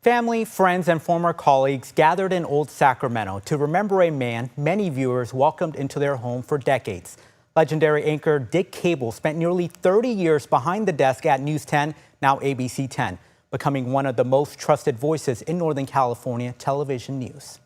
Family, friends, and former colleagues gathered in Old Sacramento to remember a man many viewers welcomed into their home for decades. Legendary anchor Dick Cable spent nearly 30 years behind the desk at News 10, now ABC 10, becoming one of the most trusted voices in Northern California television news.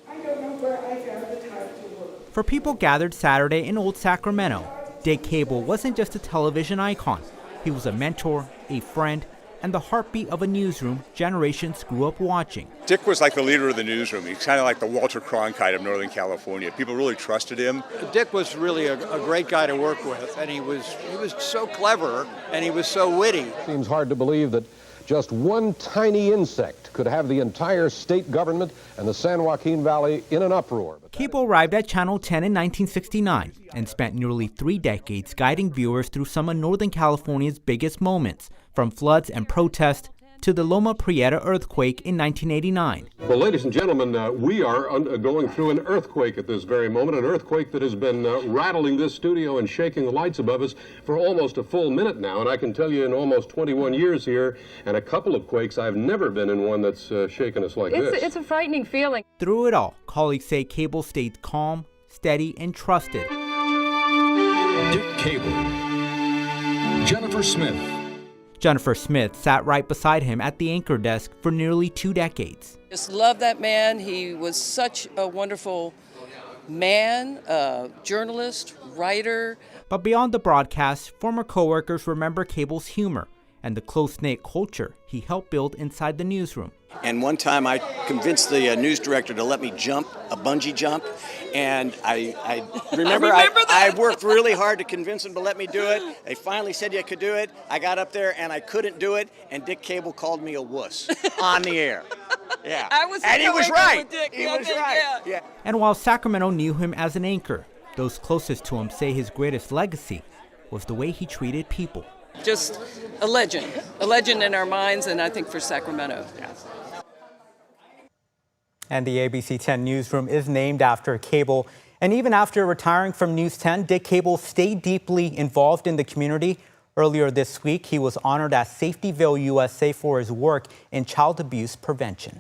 I don't know where I found the time to work. For people gathered Saturday in Old Sacramento, Dick Cable wasn't just a television icon. He was a mentor, a friend, and the heartbeat of a newsroom generations grew up watching. Dick was like the leader of the newsroom. He's kind of like the Walter Cronkite of Northern California. People really trusted him. Dick was really a great guy to work with, and he was so clever and he was so witty. Seems hard to believe that just one tiny insect could have the entire state government and the San Joaquin Valley in an uproar. Cable arrived at Channel 10 in 1969 and spent nearly 3 decades guiding viewers through some of Northern California's biggest moments, from floods and protests to the Loma Prieta earthquake in 1989. Well, ladies and gentlemen, we are going through an earthquake at this very moment, an earthquake that has been rattling this studio and shaking the lights above us for almost a full minute now. And I can tell you, in almost 21 years here and a couple of quakes, I've never been in one that's shaken us like this. It's a frightening feeling. Through it all, colleagues say Cable stayed calm, steady, and trusted. Dick Cable. Jennifer Smith. Jennifer Smith sat right beside him at the anchor desk for nearly 2 decades. Just love that man. He was such a wonderful man, journalist, writer. But beyond the broadcast, former coworkers remember Cable's humor and the close-knit culture he helped build inside the newsroom. And one time I convinced the news director to let me jump, a bungee jump, and I remember I worked really hard to convince him to let me do it. They finally said you could do it. I got up there and I couldn't do it, and Dick Cable called me a wuss on the air. Yeah. And he was right. He was right. Yeah. And while Sacramento knew him as an anchor, those closest to him say his greatest legacy was the way he treated people. Just a legend in our minds, and I think for Sacramento. Yeah. And the ABC 10 newsroom is named after Cable. And even after retiring from News 10, Dick Cable stayed deeply involved in the community. Earlier this week, he was honored at Safetyville, USA for his work in child abuse prevention.